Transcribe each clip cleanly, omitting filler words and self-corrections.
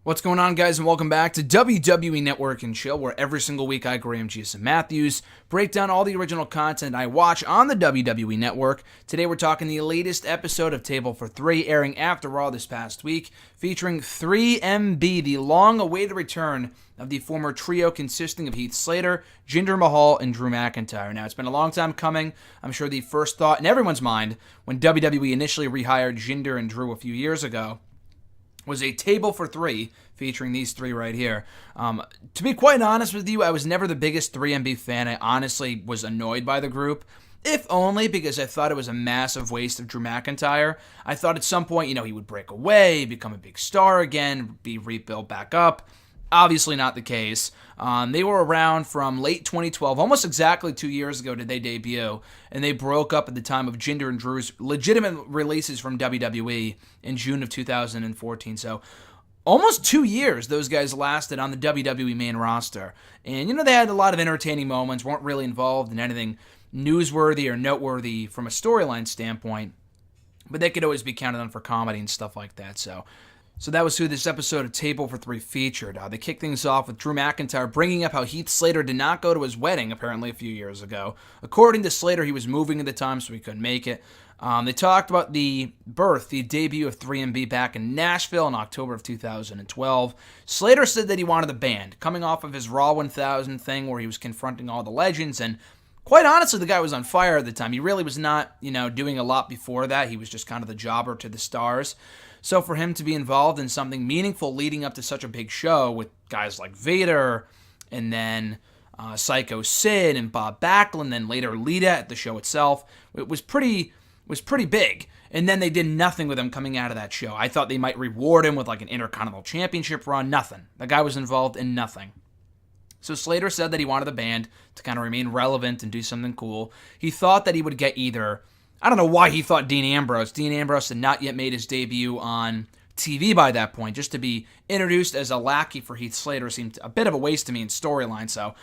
What's going on, guys, and welcome back to WWE Network and Chill, where every single week I, Graham G.S. Matthews, break down all the original content I watch on the WWE Network. Today we're talking the latest episode of Table for Three, airing after Raw this past week, featuring 3MB, the long-awaited return of the former trio consisting of Heath Slater, Jinder Mahal, and Drew McIntyre. Now, it's been a long time coming. I'm sure the first thought in everyone's mind when WWE initially rehired Jinder and Drew a few years ago was a table for three featuring these three right here. To be quite honest with you, I was never the biggest 3MB fan. I honestly was annoyed by the group, if only because I thought it was a massive waste of Drew McIntyre. I thought at some point, he would break away, become a big star again, be rebuilt back up. Obviously not the case. They were around from late 2012, almost exactly 2 years ago did they debut, and they broke up at the time of Jinder and Drew's legitimate releases from WWE in June of 2014. So almost 2 years those guys lasted on the WWE main roster. And, they had a lot of entertaining moments, weren't really involved in anything newsworthy or noteworthy from a storyline standpoint, but they could always be counted on for comedy and stuff like that. So that was who this episode of Table for Three featured. They kicked things off with Drew McIntyre bringing up how Heath Slater did not go to his wedding, apparently a few years ago. According to Slater, he was moving at the time, so he couldn't make it. They talked about the debut of 3MB back in Nashville in October of 2012. Slater said that he wanted the band, coming off of his Raw 1000 thing where he was confronting all the legends, and quite honestly, the guy was on fire at the time. He really was not, doing a lot before that. He was just kind of the jobber to the stars. So for him to be involved in something meaningful leading up to such a big show with guys like Vader and then Psycho Sid and Bob Backlund, then later Lita at the show itself, it was pretty big. And then they did nothing with him coming out of that show. I thought they might reward him with like an Intercontinental Championship run. Nothing. The guy was involved in nothing. So Slater said that he wanted the band to kind of remain relevant and do something cool. He thought that he would get either, I don't know why he thought Dean Ambrose. Dean Ambrose had not yet made his debut on TV by that point. Just to be introduced as a lackey for Heath Slater seemed a bit of a waste to me in storyline,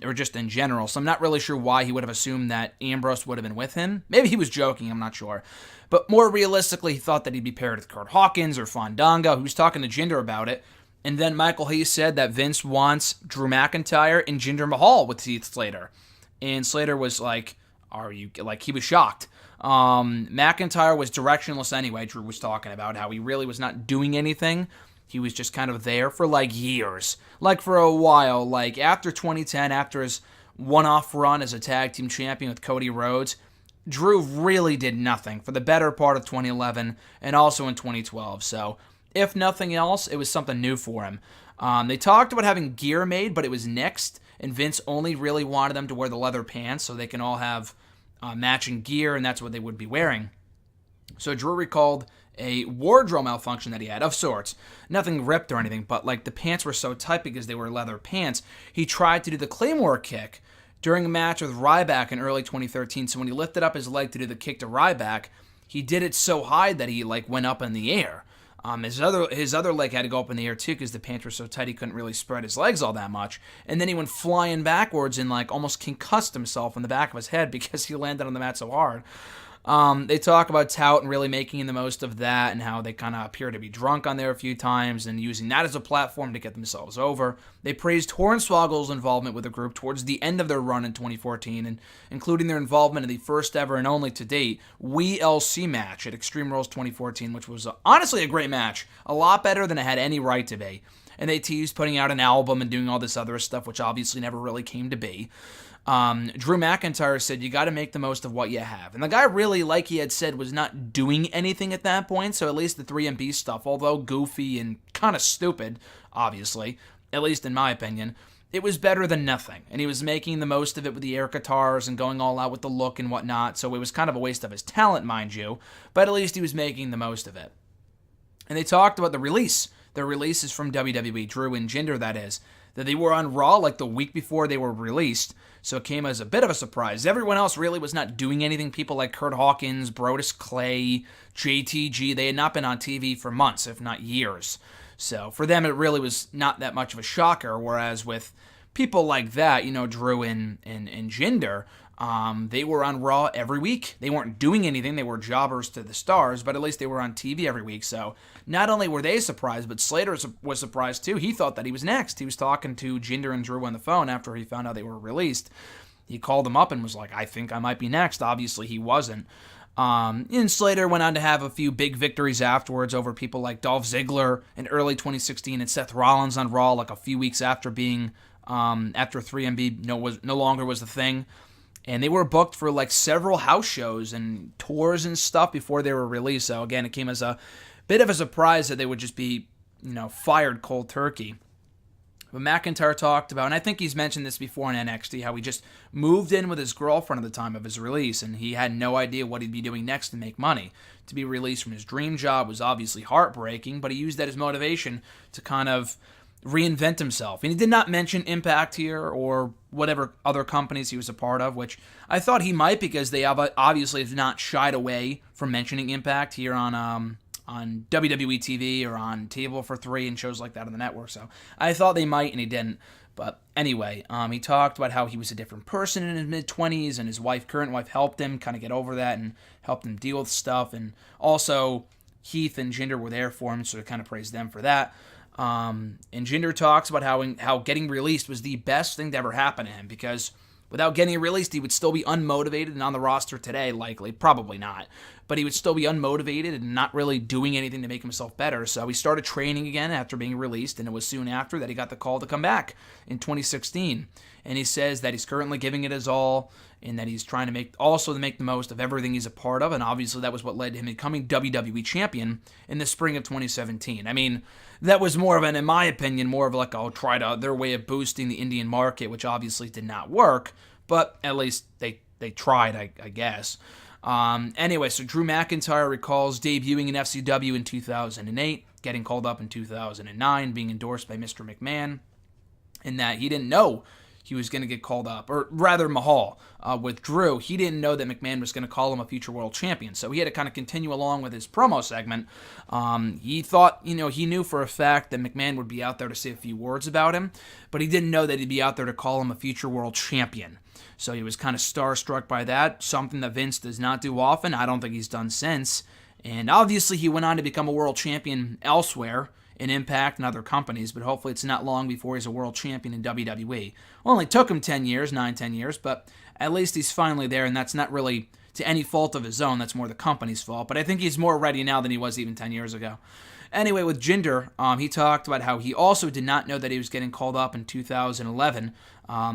or just in general. So I'm not really sure why he would have assumed that Ambrose would have been with him. Maybe he was joking, I'm not sure. But more realistically, he thought that he'd be paired with Kurt Hawkins or Fandango, who was talking to Jinder about it. And then Michael Hayes said that Vince wants Drew McIntyre and Jinder Mahal with Heath Slater. And Slater was like, he was shocked. McIntyre was directionless anyway. Drew was talking about how he really was not doing anything. He was just kind of there for years. For a while. After 2010, after his one-off run as a tag team champion with Cody Rhodes, Drew really did nothing for the better part of 2011 and also in 2012. So if nothing else, it was something new for him. They talked about having gear made, but it was nixed, and Vince only really wanted them to wear the leather pants so they can all have matching gear, and that's what they would be wearing. So Drew recalled a wardrobe malfunction that he had, of sorts. Nothing ripped or anything, but the pants were so tight because they were leather pants. He tried to do the Claymore kick during a match with Ryback in early 2013, so when he lifted up his leg to do the kick to Ryback, he did it so high that he went up in the air. His other leg had to go up in the air too because the pants were so tight he couldn't really spread his legs all that much. And then he went flying backwards and almost concussed himself in the back of his head because he landed on the mat so hard. They talk about Tout and really making the most of that and how they kind of appear to be drunk on there a few times and using that as a platform to get themselves over. They praised Hornswoggle's involvement with the group towards the end of their run in 2014, and including their involvement in the first ever and only to date WeLC match at Extreme Rules 2014, which was honestly a great match, a lot better than it had any right to be. And they teased putting out an album and doing all this other stuff, which obviously never really came to be. Drew McIntyre said, you got to make the most of what you have. And the guy really, like he had said, was not doing anything at that point, so at least the 3MB stuff, although goofy and kind of stupid, obviously, at least in my opinion, it was better than nothing. And he was making the most of it with the air guitars and going all out with the look and whatnot, so it was kind of a waste of his talent, mind you, but at least he was making the most of it. And they talked about the release. Their releases from WWE, Drew and Jinder, that is, that they were on Raw the week before they were released, so it came as a bit of a surprise. Everyone else really was not doing anything. People like Kurt Hawkins, Brodus Clay, JTG, they had not been on TV for months, if not years. So for them, it really was not that much of a shocker, whereas with people like that, Drew and Jinder, They were on Raw every week. They weren't doing anything. They were jobbers to the stars, but at least they were on TV every week. So not only were they surprised, but Slater was surprised too. He thought that he was next. He was talking to Jinder and Drew on the phone after he found out they were released. He called them up and was like, I think I might be next. Obviously, he wasn't. And Slater went on to have a few big victories afterwards over people like Dolph Ziggler in early 2016 and Seth Rollins on Raw like a few weeks after being, after 3MB no longer was the thing. And they were booked for like several house shows and tours and stuff before they were released. So again, it came as a bit of a surprise that they would just be, fired cold turkey. But McIntyre talked about, and I think he's mentioned this before in NXT, how he just moved in with his girlfriend at the time of his release, and he had no idea what he'd be doing next to make money. To be released from his dream job was obviously heartbreaking, but he used that as motivation to kind of reinvent himself. And he did not mention Impact here or whatever other companies he was a part of, which I thought he might, because they obviously have not shied away from mentioning Impact here on WWE TV or on Table for Three and shows like that on the network. So I thought they might, and he didn't. But anyway, he talked about how he was a different person in his mid-20s, and his current wife helped him kind of get over that and helped him deal with stuff. And also, Heath and Jinder were there for him, so I kind of praised them for that. And Jinder talks about how getting released was the best thing to ever happen to him, because without getting released, he would still be unmotivated and on the roster today, likely. Probably not. But he would still be unmotivated and not really doing anything to make himself better. So he started training again after being released, and it was soon after that he got the call to come back in 2016. And he says that he's currently giving it his all, and that he's trying to make the most of everything he's a part of. And obviously that was what led to him becoming WWE Champion in the spring of 2017. I mean, that was more of an, in my opinion, more of like their way of boosting the Indian market, which obviously did not work, but at least they tried, I guess. Anyway, so Drew McIntyre recalls debuting in FCW in 2008, getting called up in 2009, being endorsed by Mr. McMahon, and that he didn't know he was going to get called up, or rather Mahal, with Drew. He didn't know that McMahon was going to call him a future world champion, so he had to kind of continue along with his promo segment. He thought, he knew for a fact that McMahon would be out there to say a few words about him, but he didn't know that he'd be out there to call him a future world champion. So he was kind of starstruck by that, something that Vince does not do often. I don't think he's done since. And obviously he went on to become a world champion elsewhere, in Impact and other companies, but hopefully it's not long before he's a world champion in WWE. Only took him 10 years, but at least he's finally there, and that's not really to any fault of his own. That's more the company's fault, but I think he's more ready now than he was even 10 years ago. Anyway, with Jinder, he talked about how he also did not know that he was getting called up in 2011.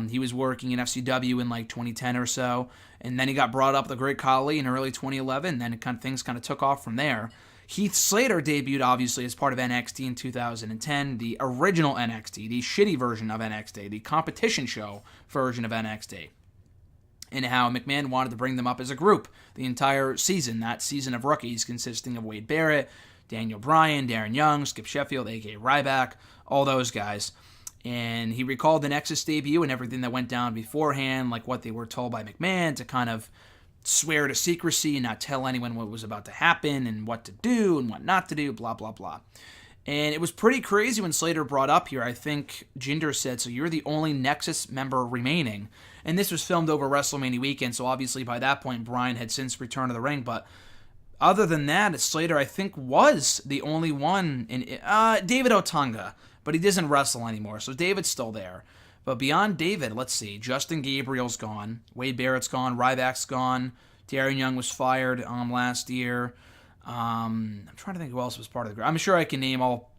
He was working in FCW in like 2010 or so, and then he got brought up with the Great Khali in early 2011, and then things kind of took off from there. Heath Slater debuted, obviously, as part of NXT in 2010, the original NXT, the shitty version of NXT, the competition show version of NXT, and how McMahon wanted to bring them up as a group the entire season, that season of rookies consisting of Wade Barrett, Daniel Bryan, Darren Young, Skip Sheffield, a.k.a. Ryback, all those guys. And he recalled the Nexus debut and everything that went down beforehand, like what they were told by McMahon to kind of swear to secrecy and not tell anyone what was about to happen and what to do and what not to do, blah, blah, blah. And it was pretty crazy when Slater brought up here. I think Jinder said, so you're the only Nexus member remaining. And this was filmed over WrestleMania weekend, so obviously by that point, Bryan had since returned to the ring. But other than that, Slater, I think, was the only one in David Otunga, but he doesn't wrestle anymore, so David's still there. But beyond David, let's see, Justin Gabriel's gone, Wade Barrett's gone, Ryback's gone, Darren Young was fired last year. I'm trying to think who else was part of the group. I'm sure I can name all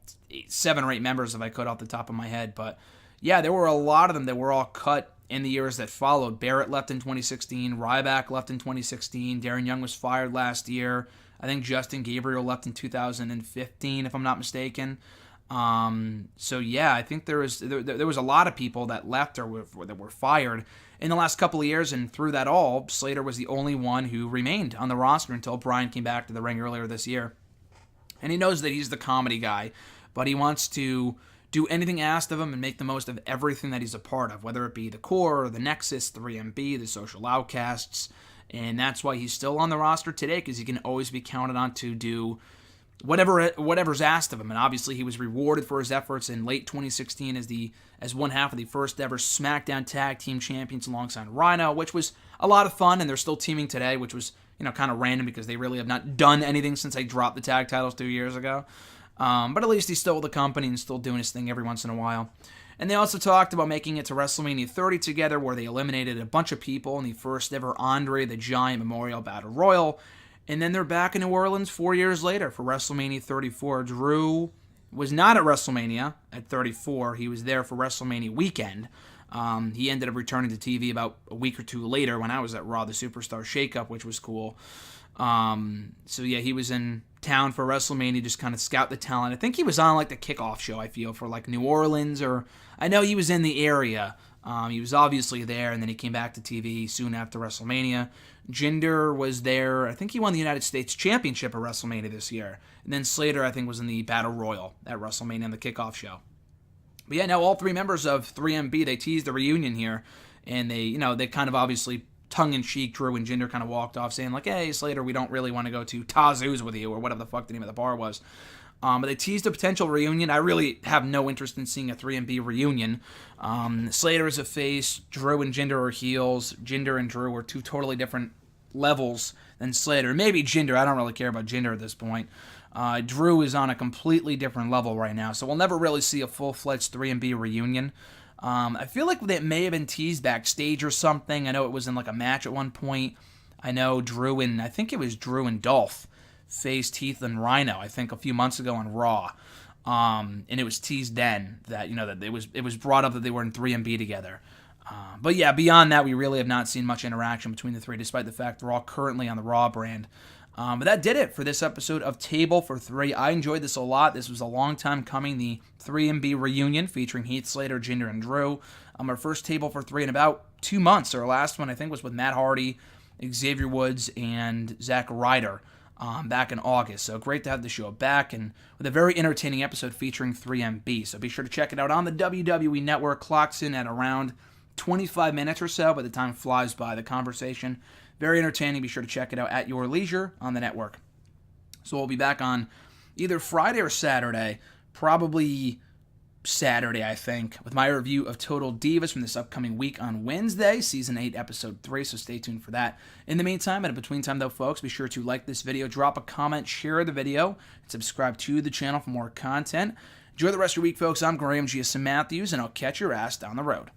7 or 8 members if I could off the top of my head, but yeah, there were a lot of them that were all cut in the years that followed. Barrett left in 2016, Ryback left in 2016, Darren Young was fired last year. I think Justin Gabriel left in 2015, if I'm not mistaken. So yeah, I think there was a lot of people that left or that were fired in the last couple of years, and through that all, Slater was the only one who remained on the roster until Bryan came back to the ring earlier this year. And he knows that he's the comedy guy, but he wants to do anything asked of him and make the most of everything that he's a part of, whether it be the core, or the Nexus, 3MB, the Social Outcasts, and that's why he's still on the roster today, because he can always be counted on to do whatever's asked of him. And obviously he was rewarded for his efforts in late 2016 as one half of the first ever SmackDown Tag Team Champions alongside Rhino, which was a lot of fun, and they're still teaming today, which was, kind of random because they really have not done anything since they dropped the tag titles 2 years ago. But at least he's still with the company and still doing his thing every once in a while. And they also talked about making it to WrestleMania 30 together, where they eliminated a bunch of people in the first ever Andre the Giant Memorial Battle Royal. And then they're back in New Orleans 4 years later for WrestleMania 34. Drew was not at WrestleMania at 34. He was there for WrestleMania weekend. He ended up returning to TV about a week or two later when I was at Raw, the Superstar Shakeup, which was cool. So yeah, he was in town for WrestleMania, just kind of scout the talent. I think he was on like the kickoff show, I feel, for like New Orleans, or I know he was in the area. He was obviously there, and then he came back to TV soon after WrestleMania. Jinder was there. I think he won the United States Championship at WrestleMania this year. And then Slater, I think, was in the Battle Royal at WrestleMania on the kickoff show. But yeah, now all three members of 3MB, they teased the reunion here. And they kind of obviously tongue-in-cheek, Drew and Jinder kind of walked off saying like, hey, Slater, we don't really want to go to Tazoo's with you, or whatever the fuck the name of the bar was. But they teased a potential reunion. I really have no interest in seeing a 3MB reunion. Slater is a face. Drew and Jinder are heels. Jinder and Drew are two totally different levels than Slater. Maybe Jinder. I don't really care about Jinder at this point. Drew is on a completely different level right now, so we'll never really see a full-fledged 3MB reunion. I feel like it may have been teased backstage or something. I know it was in like a match at one point. I know I think it was Drew and Dolph faced Heath and Rhino, I think, a few months ago on Raw. And it was teased then that, that it was brought up that they were in 3MB together. But yeah, beyond that, we really have not seen much interaction between the three, despite the fact they're all currently on the Raw brand. But that did it for this episode of Table for Three. I enjoyed this a lot. This was a long time coming, the 3MB reunion featuring Heath Slater, Jinder, and Drew. Our first Table for Three in about 2 months. Our last one, I think, was with Matt Hardy, Xavier Woods, and Zack Ryder back in August. So great to have the show back, and with a very entertaining episode featuring 3MB. So be sure to check it out on the WWE Network. Clocks in at around 25 minutes or so. By the time flies by, the conversation. Very entertaining. Be sure to check it out at your leisure on the network. So we'll be back on either Friday or Saturday, probably Saturday, I think, with my review of Total Divas from this upcoming week on Wednesday, Season 8, Episode 3, so stay tuned for that. In the meantime, and in between time, though, folks, be sure to like this video, drop a comment, share the video, and subscribe to the channel for more content. Enjoy the rest of your week, folks. I'm Graham G.S. Matthews, and I'll catch your ass down the road.